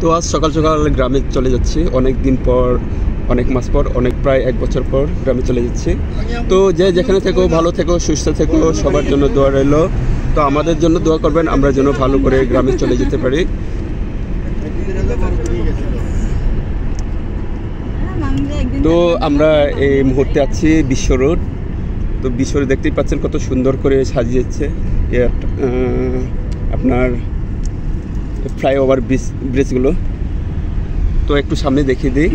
তো আজ সকাল সকাল গ্রামে চলে যাচ্ছি, অনেক দিন পর, অনেক মাস পর, অনেক প্রায় 1 বছর পর গ্রামে চলে যাচ্ছি। তো যে যেখানে থেকো ভালো থেকো, সুস্থ থেকো, সবার জন্য দোয়া রইল। তো আমাদের জন্য দোয়া করবেন, আমরা যেন ভালো করে গ্রামে চলে যেতে পারি। তো আমরা এই মুহূর্তে আছি বিশ্ব রোড। তো বিশ্ব রোড দেখতেই পাচ্ছেন কত সুন্দর করে সাজিয়েছে আপনার ফ্লাইওভার ব্রিজগুলো। তো একটু সামনে দেখিয়ে দিই।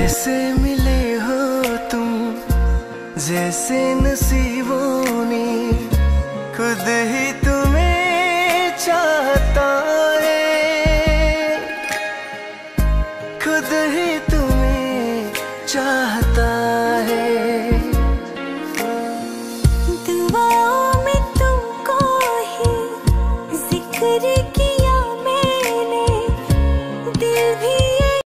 ऐसे मिले हो तुम जैसे नसीबों ने खुद ही तुम्हें चाहता